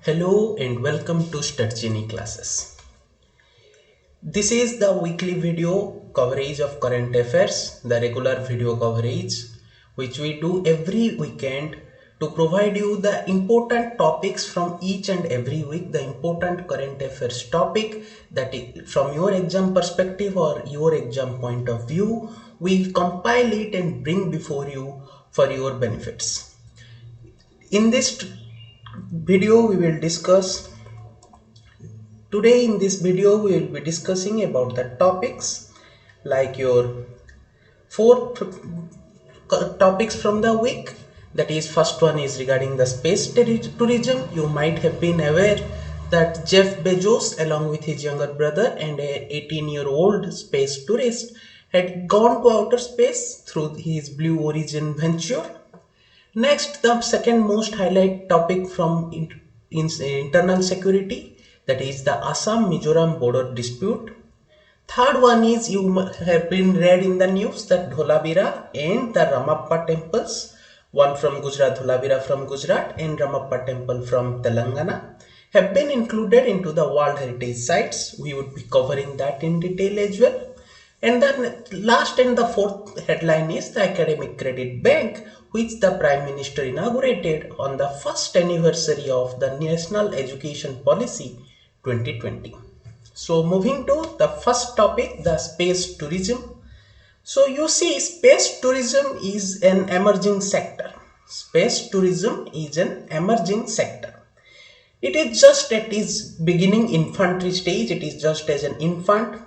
Hello and welcome to StudGenie classes. This is the weekly video coverage of current affairs, the regular video coverage which we do every weekend to provide you the important topics from each and every week, the important current affairs topic that from your exam perspective or your exam point of view, we compile it and bring before you for your benefits. In this video, we will discuss Today in this video we will be discussing about the topics like your four topics from the week. That is, first one is regarding the space tourism. You might have been aware that Jeff Bezos along with his younger brother and a 18-year-old space tourist had gone to outer space through his Blue Origin venture. Next, the second most highlight topic from internal security, that is the Assam-Mizoram border dispute. Third one is, you have been read in the news that Dholabira and the Ramappa temples, one from Gujarat, Dholabira from Gujarat and Ramappa temple from Telangana, have been included into the World Heritage Sites. We would be covering that in detail as well. And the last and the fourth headline is the Academic Credit Bank, which the Prime Minister inaugurated on the first anniversary of the National Education Policy 2020. So moving to the first topic, the space tourism. So you see, space tourism is an emerging sector. Space tourism is an emerging sector. It is just at its beginning infantry stage. It is just as an infant.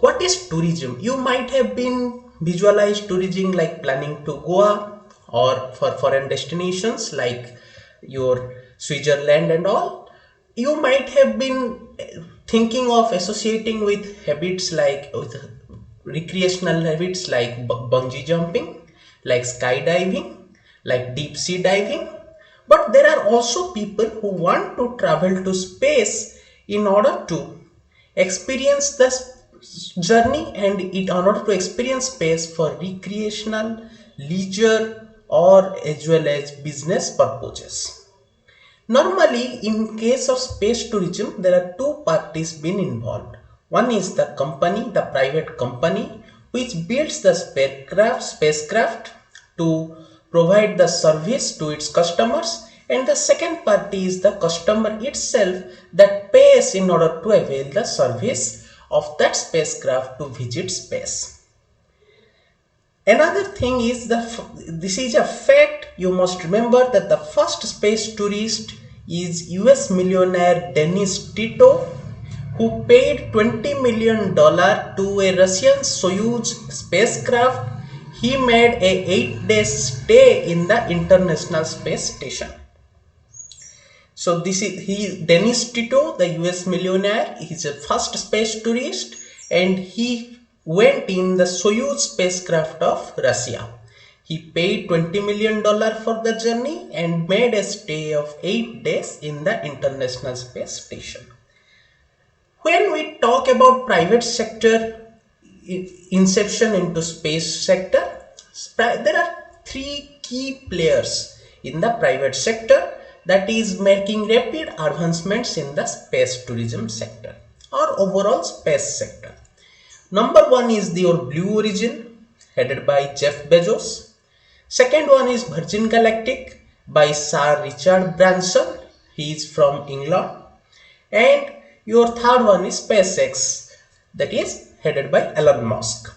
What is tourism? You might have been visualized tourism like planning to Goa or for foreign destinations like your Switzerland and all. You might have been thinking of associating with habits like with recreational habits like bungee jumping, like skydiving, like deep sea diving. But there are also people who want to travel to space in order to experience the journey and in order to experience space for recreational, leisure or as well as business purposes. Normally, in case of space tourism, there are two parties been involved. One is the company, the private company, which builds the spacecraft to provide the service to its customers, and the second party is the customer itself that pays in order to avail the service of that spacecraft to visit space. Another thing is this is a fact. You must remember that the first space tourist is US millionaire Denis Tito, who paid $20 million to a Russian Soyuz spacecraft. He made a 8-day stay in the International Space Station. So this is Denis Tito, the US millionaire. He's a first space tourist and he went in the Soyuz spacecraft of Russia. He paid $20 million for the journey and made a stay of 8 days in the International Space Station. When we talk about private sector inception into space sector, there are three key players in the private sector that is making rapid advancements in the space tourism sector or overall space sector. Number one is your Blue Origin, headed by Jeff Bezos. Second one is Virgin Galactic by Sir Richard Branson. He is from England. And your third one is SpaceX, that is headed by Elon Musk.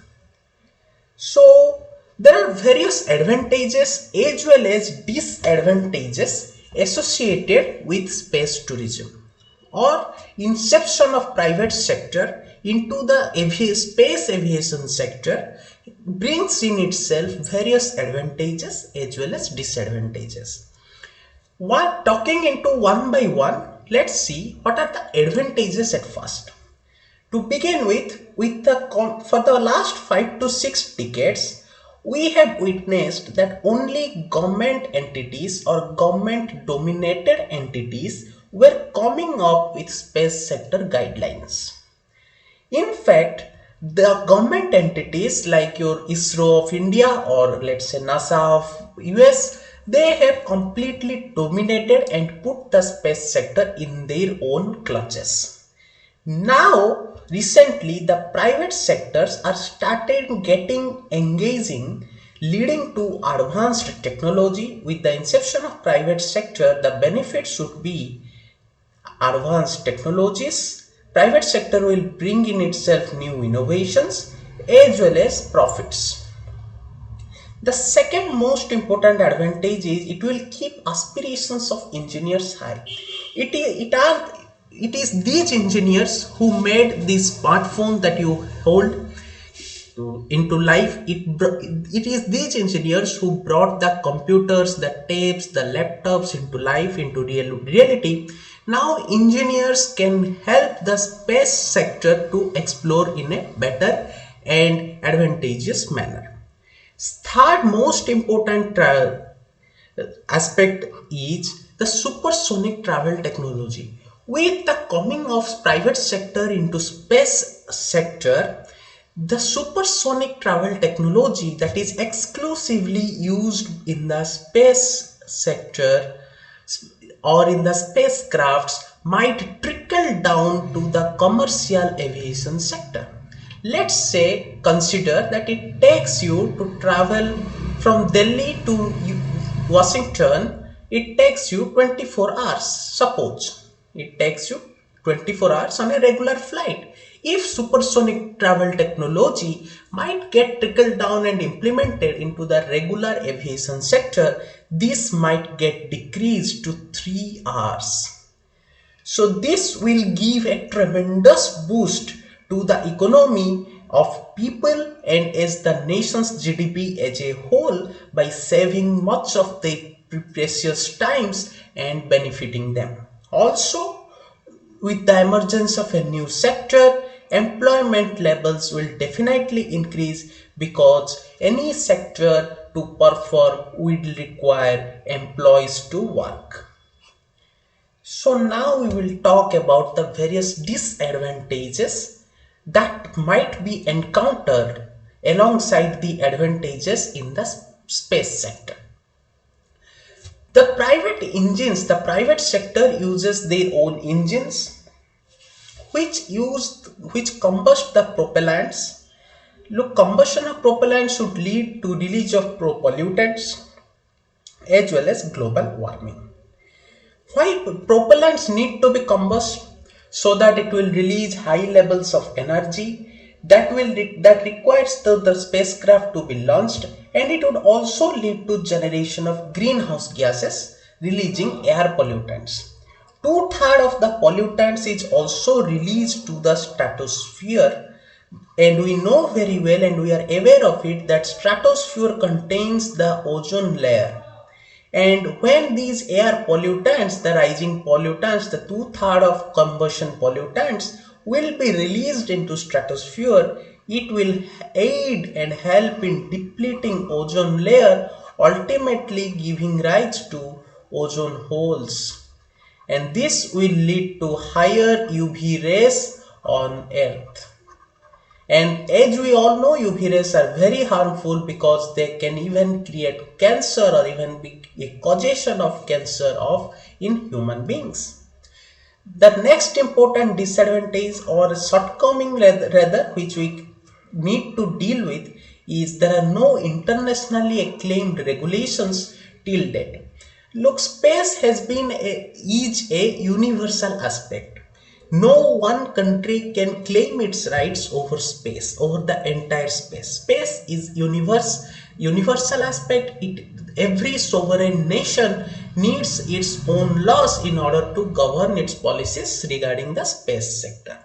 So there are various advantages as well as disadvantages associated with space tourism or inception of private sector into the space aviation sector brings in itself various advantages as well as disadvantages. While talking into one by one, let's see what are the advantages at first. To begin with for the last 5 to 6 decades, we have witnessed that only government entities or government dominated entities were coming up with space sector guidelines. In fact, the government entities like your ISRO of India or let's say NASA of US, They have completely dominated and put the space sector in their own clutches. Now, recently, the private sectors are started getting engaging, leading to advanced technology. With the inception of private sector, the benefit should be advanced technologies. Private sector will bring in itself new innovations as well as profits. The second most important advantage is it will keep aspirations of engineers high. It is these engineers who made this smartphone that you hold into life. It is these engineers who brought the computers, the tapes, the laptops into life, into reality. Now engineers can help the space sector to explore in a better and advantageous manner. Third most important aspect is the supersonic travel technology. With the coming of private sector into space sector, the supersonic travel technology that is exclusively used in the space sector or in the spacecrafts might trickle down to the commercial aviation sector. Let's say, consider that it takes you to travel from Delhi to Washington, it takes you 24 hours. Suppose it takes you 24 hours on a regular flight. If supersonic travel technology might get trickled down and implemented into the regular aviation sector, this might get decreased to 3 hours. So this will give a tremendous boost to the economy of people and as the nation's GDP as a whole by saving much of the precious times and benefiting them. Also, with the emergence of a new sector, employment levels will definitely increase because any sector to perform will require employees to work. So now we will talk about the various disadvantages that might be encountered alongside the advantages in the space sector. The private sector uses their own engines which combust the propellants. Look, combustion of propellants should lead to release of pollutants as well as global warming. Why propellants need to be combust? So that it will release high levels of energy that requires the spacecraft to be launched, and it would also lead to generation of greenhouse gases releasing air pollutants. Two-thirds of the pollutants is also released to the stratosphere, and we know very well and we are aware of it that stratosphere contains the ozone layer. And when these air pollutants, the rising pollutants, the two-thirds of combustion pollutants will be released into stratosphere, it will aid and help in depleting ozone layer, ultimately giving rise to ozone holes. And this will lead to higher UV rays on Earth. And as we all know, UV rays are very harmful because they can even create cancer or even be a causation of cancer in human beings. The next important disadvantage or shortcoming rather which we need to deal with is there are no internationally acclaimed regulations till date. Look, space is a universal aspect. No one country can claim its rights over space, over the entire space. Space is universal aspect. Every sovereign nation needs its own laws in order to govern its policies regarding the space sector.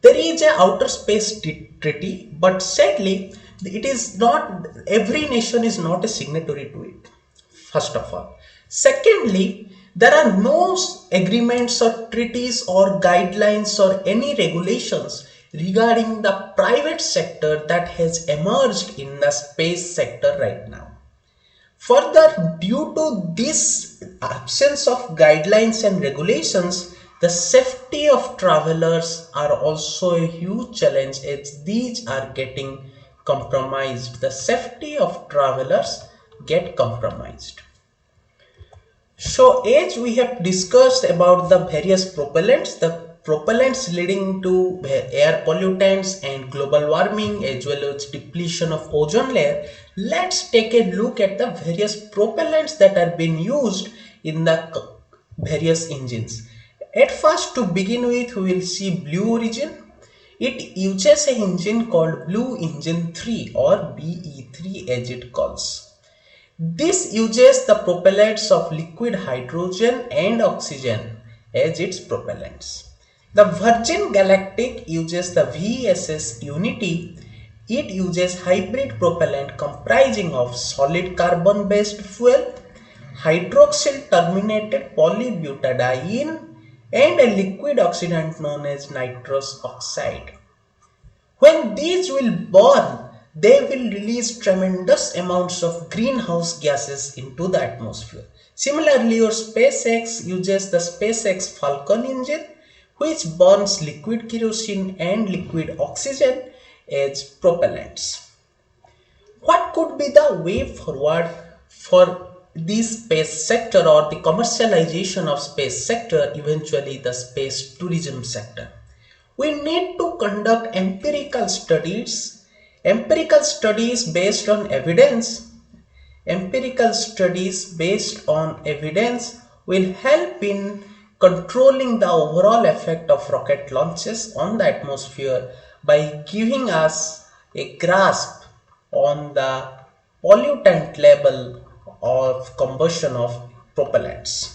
There is a outer space treaty, but sadly, it is not, every nation is not a signatory to it, first of all. Secondly, there are no agreements or treaties or guidelines or any regulations regarding the private sector that has emerged in the space sector right now. Further, due to this absence of guidelines and regulations, the safety of travelers are also a huge challenge as these are getting compromised. The safety of travelers get compromised. So as we have discussed about the various propellants leading to air pollutants and global warming as well as depletion of ozone layer, let's take a look at the various propellants that are being used in the various engines. At first, to begin with, we will see Blue Origin. It uses an engine called Blue Engine 3 or BE3 as it calls. This uses the propellants of liquid hydrogen and oxygen as its propellants. The Virgin Galactic uses the VSS Unity. It uses hybrid propellant comprising of solid carbon based fuel, hydroxyl terminated polybutadiene, and a liquid oxidant known as nitrous oxide. When these will burn, they will release tremendous amounts of greenhouse gases into the atmosphere. Similarly, your SpaceX uses the SpaceX Falcon engine, which burns liquid kerosene and liquid oxygen as propellants. What could be the way forward for the space sector or the commercialization of space sector, eventually the space tourism sector? We need to conduct empirical studies based on evidence. Empirical studies based on evidence will help in controlling the overall effect of rocket launches on the atmosphere by giving us a grasp on the pollutant level of combustion of propellants.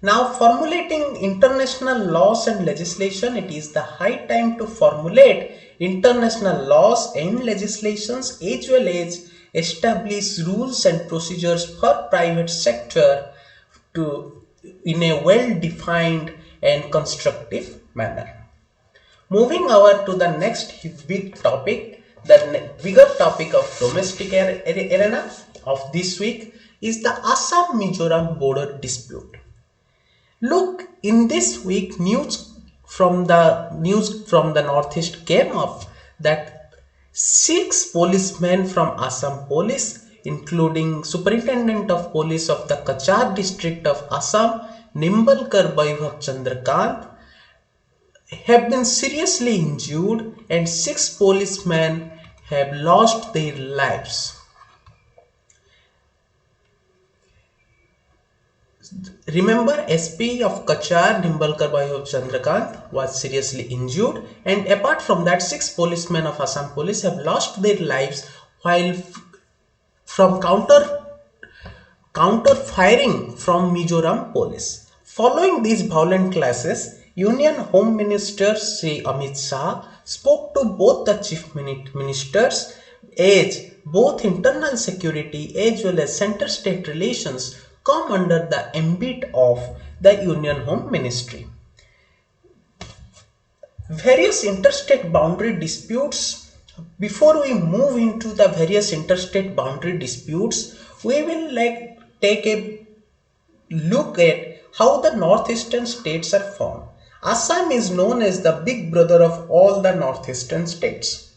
Now, formulating international laws and legislation, it is the high time to formulate international laws and legislations as well as establish rules and procedures for private sector to in a well-defined and constructive manner. Moving over to the next big topic, the bigger topic of domestic arena of this week is the Assam-Mizoram border dispute. Look, in this week, news from the northeast came up that 6 policemen from Assam Police, including Superintendent of Police of the Kachar district of Assam, Nimbalkar Vaibhav Chandrakant, have been seriously injured and 6 policemen have lost their lives. Remember, SP of Kachar, Nimbalkar Vaibhav Chandrakant was seriously injured, and apart from that, 6 policemen of Assam Police have lost their lives while from counter firing from Mizoram Police. Following these violent clashes, Union Home Minister Sri Amit Shah spoke to both the chief ministers as both internal security as well as center-state relations come under the ambit of the Union Home Ministry. Various interstate boundary disputes. Before we move into the various interstate boundary disputes, we will take a look at how the northeastern states are formed. Assam is known as the big brother of all the northeastern states.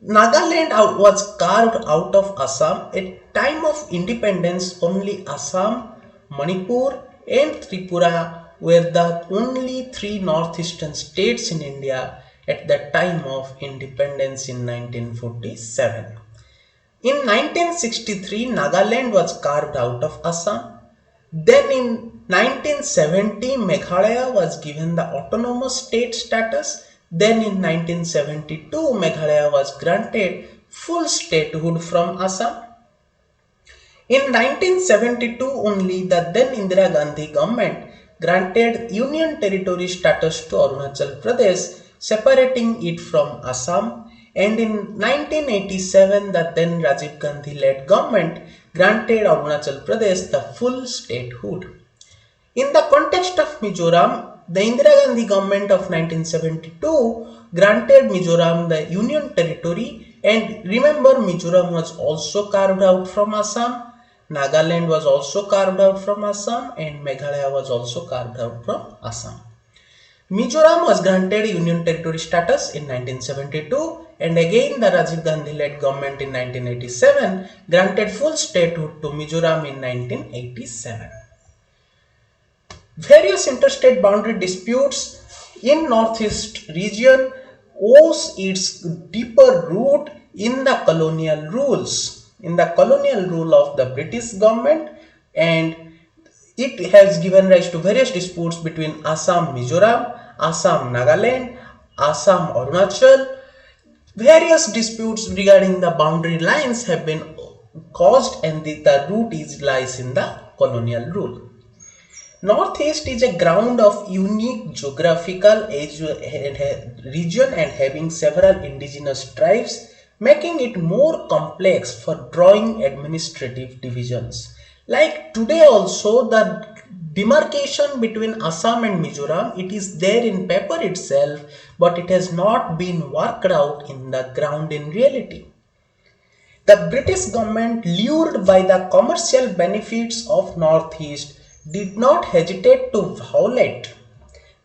Nagaland was carved out of Assam. At time of independence, only Assam, Manipur and Tripura were the only 3 northeastern states in India at the time of independence in 1947. In 1963, Nagaland was carved out of Assam. Then in 1970, Meghalaya was given the autonomous state status. Then in 1972, Meghalaya was granted full statehood from Assam. In 1972 only, the then Indira Gandhi government granted Union Territory status to Arunachal Pradesh, separating it from Assam. And in 1987, the then Rajiv Gandhi led government granted Arunachal Pradesh the full statehood. In the context of Mizoram, the Indira Gandhi government of 1972 granted Mizoram the Union Territory, and remember, Mizoram was also carved out from Assam, Nagaland was also carved out from Assam, and Meghalaya was also carved out from Assam. Mizoram was granted union territory status in 1972, and again the Rajiv Gandhi led government in 1987 granted full statehood to Mizoram in 1987. Various interstate boundary disputes in northeast region owes its deeper root in the colonial rule of the British government, and it has given rise to various disputes between Assam Mizoram, Assam Nagaland, Assam Arunachal. Various disputes regarding the boundary lines have been caused, and the root lies in the colonial rule. Northeast is a ground of unique geographical region and having several indigenous tribes, making it more complex for drawing administrative divisions. Like today also, the demarcation between Assam and Mizoram, it is there in paper itself, but it has not been worked out in the ground in reality. The British government, lured by the commercial benefits of Northeast, did not hesitate to violate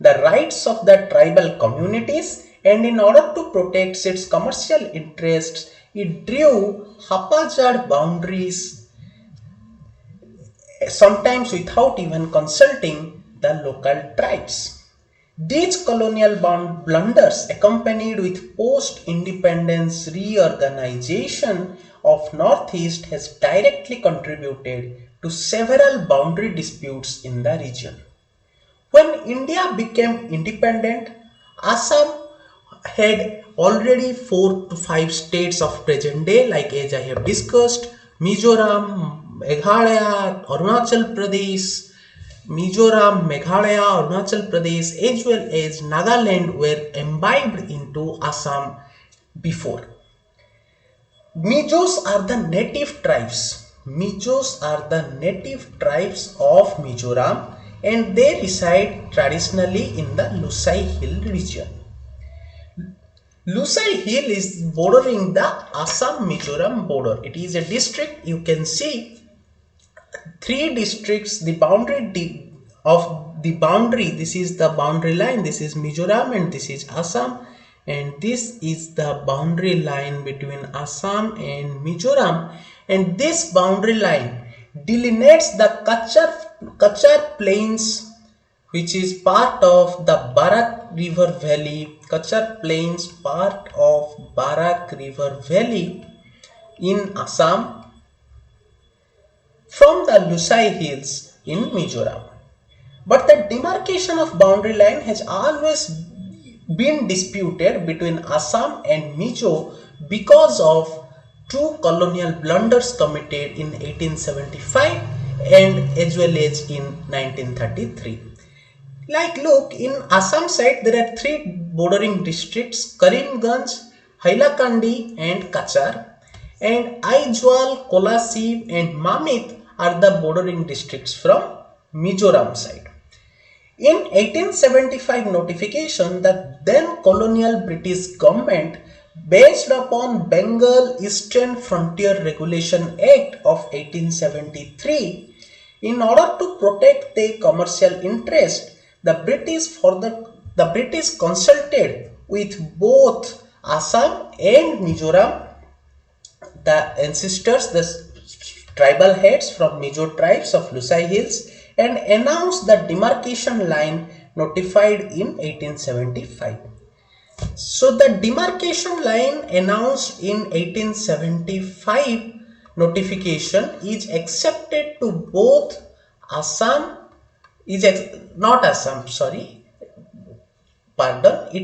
the rights of the tribal communities, and in order to protect its commercial interests, it drew haphazard boundaries, sometimes without even consulting the local tribes. These colonial blunders, accompanied with post-independence reorganization of Northeast, has directly contributed to several boundary disputes in the region. When India became independent, Assam had already 4 to 5 states of present day, like as I have discussed: Mizoram, Meghalaya, Arunachal Pradesh, Arunachal Pradesh, as well as Nagaland were imbibed into Assam before. Mijos are the native tribes. Mijos are the native tribes of Mizoram, and they reside traditionally in the Lusai Hill region. Lusai Hill is bordering the Assam-Mizoram border. It is a district. You can see 3 districts. The boundary of the boundary, this is the boundary line, this is Mizoram and this is Assam, and this is the boundary line between Assam and Mizoram, and this boundary line delineates the Kachar Plains, which is part of the Barak River Valley. Kachar Plains, part of Barak River Valley in Assam, from the Lusai Hills in Mizoram. But the demarcation of boundary line has always been disputed between Assam and Mizo because of 2 colonial blunders committed in 1875 and as well as in 1933. Like look, in Assam side there are 3 bordering districts: Karimganj, Hailakandi and Kachar, and Aizwal, Kolasib and Mamit are the bordering districts from Mizoram side. In 1875 notification, the then colonial British government, based upon Bengal Eastern Frontier Regulation Act of 1873, in order to protect their commercial interest, the British consulted with both Assam and Mizoram, the ancestors, the tribal heads from Mizo tribes of Lusai Hills, and announced the demarcation line notified in 1875. So the demarcation line announced in 1875 notification is accepted to both Assam, it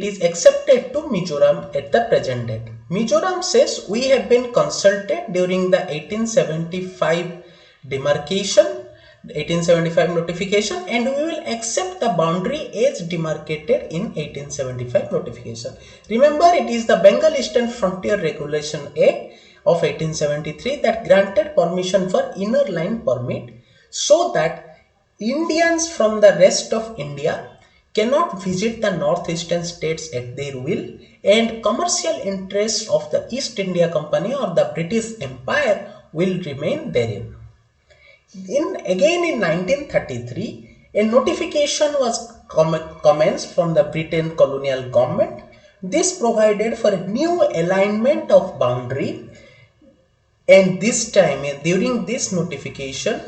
is accepted to Mizoram at the present date. Mizoram says we have been consulted during the 1875 notification, and we will accept the boundary as demarcated in 1875 notification. Remember, it is the Bengal Eastern Frontier Regulation Act of 1873 that granted permission for inner line permit, so that Indians from the rest of India cannot visit the northeastern states at their will, and commercial interests of the East India Company or the British Empire will remain therein. Again in 1933, a notification was commenced from the Britain colonial government. This provided for a new alignment of boundary, and this time during this notification,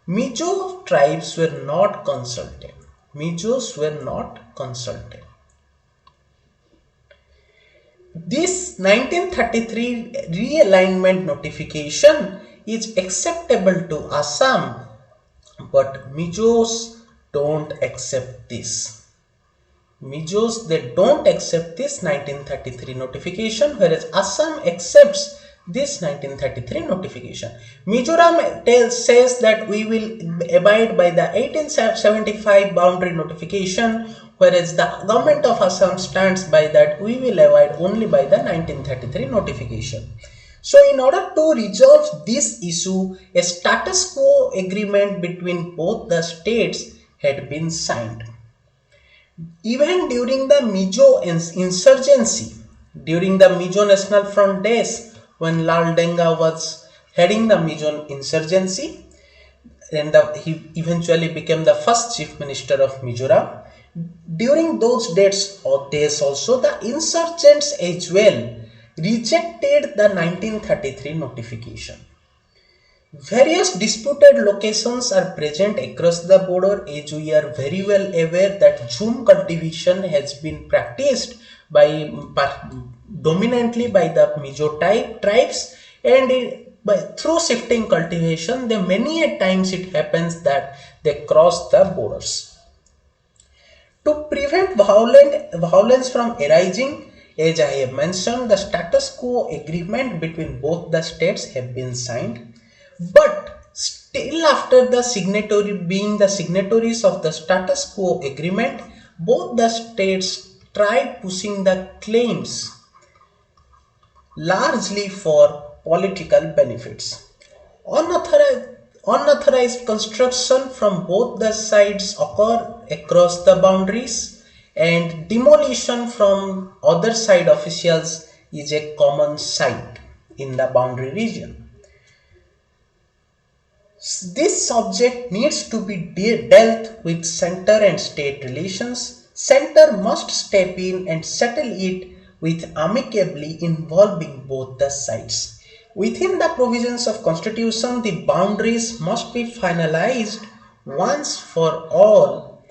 Mizo tribes were not consulted. Mijos were not consulted. This 1933 realignment notification is acceptable to Assam, but Mijos don't accept this. Mijos, they don't accept this 1933 notification, whereas Assam accepts this 1933 notification. Mizoram says that we will abide by the 1875 boundary notification, whereas the government of Assam stands by that we will abide only by the 1933 notification. So in order to resolve this issue, a status quo agreement between both the states had been signed. Even during the Mizo insurgency, during the Mizo National Front days, when Lal Denga was heading the Mizo insurgency, and he eventually became the first chief minister of Mizoram. During those days also, the insurgents as well rejected the 1933 notification. Various disputed locations are present across the border, as we are very well aware that Jhum cultivation has been practiced dominantly by the Mizo tribes, and through shifting cultivation, many a times it happens that they cross the borders. To prevent violence from arising, as I have mentioned, the status quo agreement between both the states have been signed. But still, after the signatories of the status quo agreement, both the states tried pushing the claims largely for political benefits. Unauthorized construction from both the sides occur across the boundaries, and demolition from other side officials is a common sight in the boundary region. This subject needs to be dealt with center and state relations. Center must step in and settle it with amicably involving both the sides. Within the provisions of Constitution, the boundaries must be finalized once for all.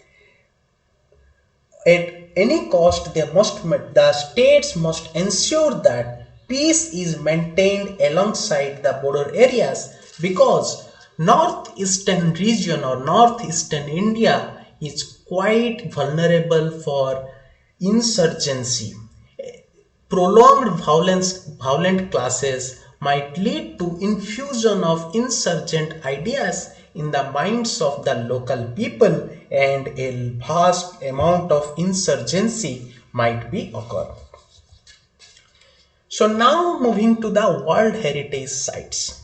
At any cost, the states must ensure that peace is maintained alongside the border areas, because northeastern region or northeastern India is quite vulnerable for insurgency. Prolonged violent clashes might lead to infusion of insurgent ideas in the minds of the local people, and a vast amount of insurgency might be occurred. So now moving to the World Heritage Sites.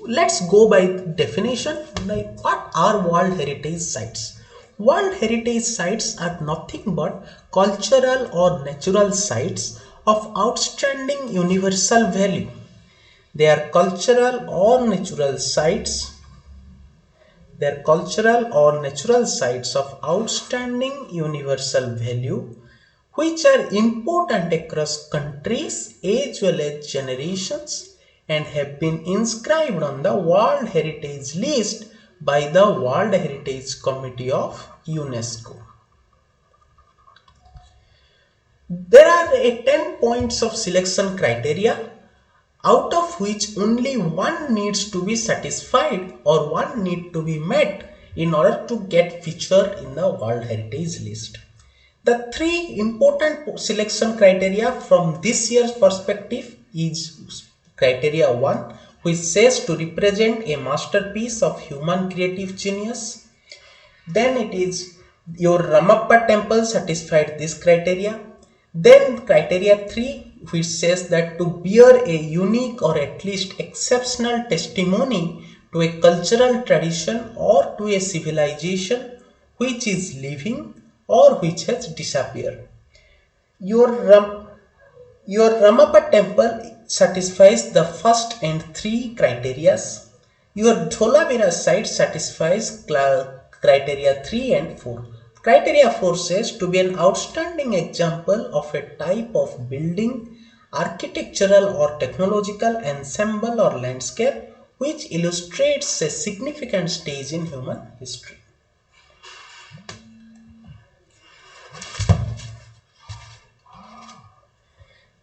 Let's go by definition. Like, what are World Heritage Sites? World Heritage Sites are nothing but cultural or natural sites of outstanding universal value. They are cultural or natural sites. They are cultural or natural sites of outstanding universal value, which are important across countries as well as generations, and have been inscribed on the World Heritage List by the World Heritage Committee of UNESCO. There are 10 points of selection criteria, out of which only one needs to be satisfied or one need to be met in order to get featured in the World Heritage List. The three important selection criteria from this year's perspective is criteria 1, which says to represent a masterpiece of human creative genius. Then it is your Ramappa temple satisfied this criteria. Then criteria 3, which says that to bear a unique or at least exceptional testimony to a cultural tradition or to a civilization which is living or which has disappeared. Your Ramappa temple satisfies the first and 3 criteria. Your Dholamira site satisfies criteria 3 and 4. Criteria 4 says to be an outstanding example of a type of building, architectural or technological ensemble or landscape which illustrates a significant stage in human history.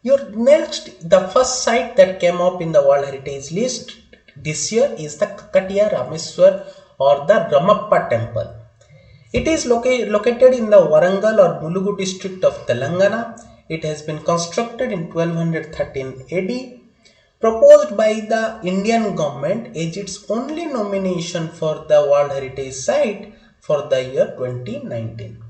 The first site that came up in the World Heritage List this year is the Kakatiya Rameswar or the Ramappa Temple. It is located in the Warangal or Mulugu district of Telangana. It has been constructed in 1213 AD, proposed by the Indian government as its only nomination for the World Heritage Site for the year 2019.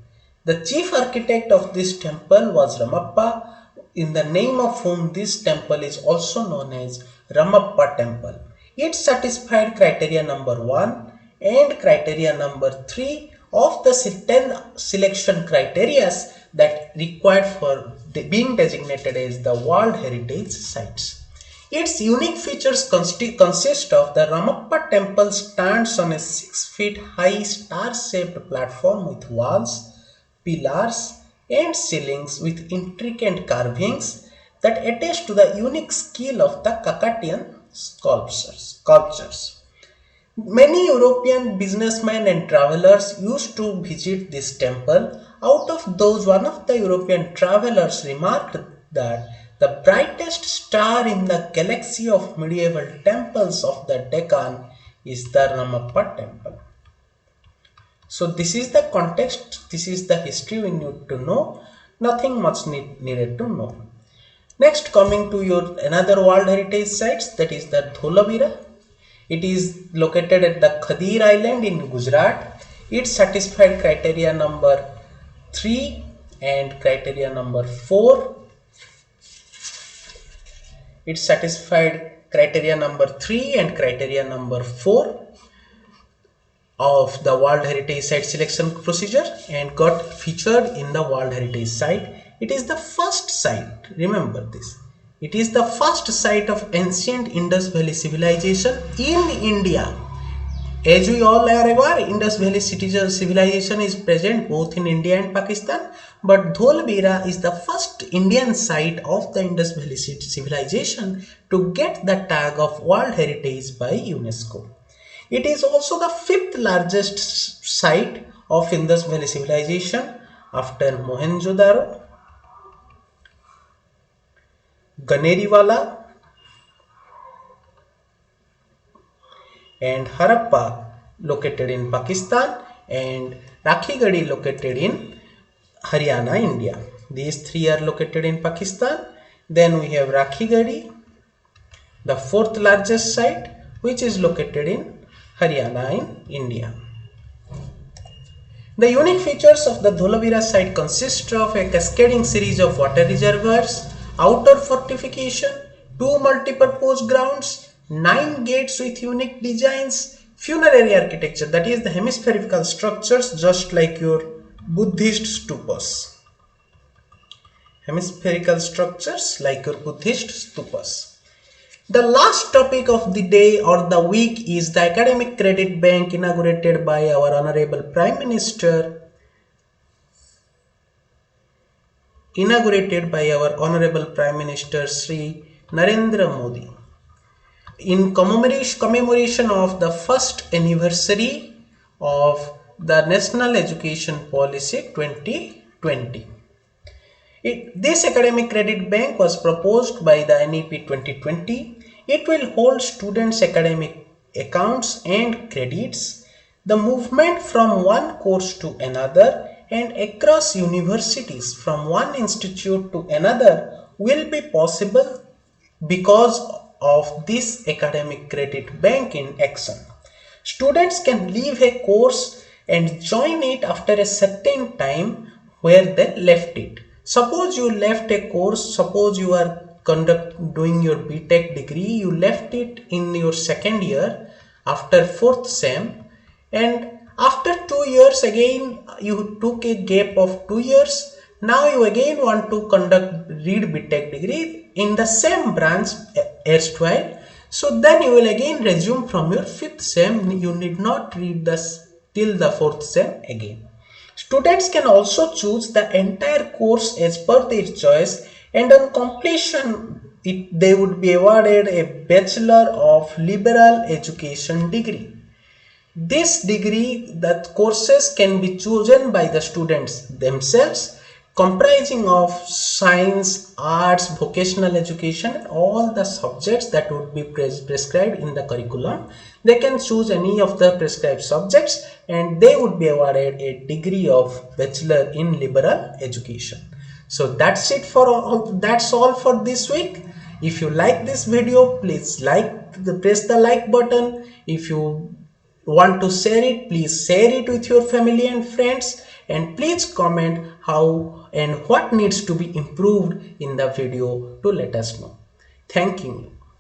The chief architect of this temple was Ramappa, in the name of whom this temple is also known as Ramappa Temple. It satisfied criteria number 1 and criteria number 3 of the 10 selection criteria that required for being designated as the World Heritage Sites. Its unique features consist of the Ramappa Temple stands on a 6 feet high star-shaped platform with walls, pillars and ceilings with intricate carvings that attest to the unique skill of the Kakatiyan sculptures. Many European businessmen and travelers used to visit this temple. Out of those, one of the European travelers remarked that the brightest star in the galaxy of medieval temples of the Deccan is the Ramappa temple. So this is the context, this is the history we need to know, nothing much needed to know. Next, coming to your another World Heritage Sites, that is the Dholavira. It is located at the Khadir Island in Gujarat. It satisfied criteria number 3 and criteria number 4. It satisfied criteria number 3 and criteria number 4 of the World Heritage Site selection procedure and got featured in the World Heritage Site. It is the first site, remember this, it is the first site of ancient Indus Valley civilization in India. As we all are aware, Indus Valley civilization is present both in India and Pakistan, but Dholavira is the first Indian site of the Indus Valley civilization to get the tag of World Heritage by UNESCO. It is also the 5th largest site of Indus Valley civilization after Mohenjo-daro, Ganeriwala and Harappa located in Pakistan and Rakhigadi located in Haryana, India. These three are located in Pakistan. Then we have Rakhigadi, the 4th largest site, which is located in Haryana in India. The unique features of the Dholavira site consist of a cascading series of water reservoirs, outer fortification, 2 multipurpose grounds, 9 gates with unique designs, funerary architecture, that is the hemispherical structures just like your Buddhist stupas. Hemispherical structures like your Buddhist stupas. The last topic of the day or the week is the Academic Credit Bank inaugurated by our Honorable Prime Minister. Sri Narendra Modi. In commemoration of the first anniversary of the National Education Policy 2020. This Academic Credit Bank was proposed by the NEP 2020. It will hold students' academic accounts and credits, the movement from one course to another and across universities from one institute to another will be possible because of this Academic Credit Bank in action. Students can leave a course and join it after a certain time where they left it. Suppose you left a course, suppose you are doing your BTech degree, you left it in your second year after 4th sem, and after 2 years again you took a gap of 2 years. Now you again want to read BTech degree in the same branch erstwhile. So then you will again resume from your 5th sem. You need not read this till the 4th sem again. Students can also choose the entire course as per their choice, and on completion they would be awarded a Bachelor of Liberal Education degree. This degree, the courses can be chosen by the students themselves, comprising of science, arts, vocational education, and all the subjects that would be prescribed in the curriculum. They can choose any of the prescribed subjects and they would be awarded a degree of Bachelor in Liberal Education. So that's it for all, that's all for this week. If you like this video, please press the like button. If you want to share it, please share it with your family and friends, and please comment how and what needs to be improved in the video to let us know. Thank you.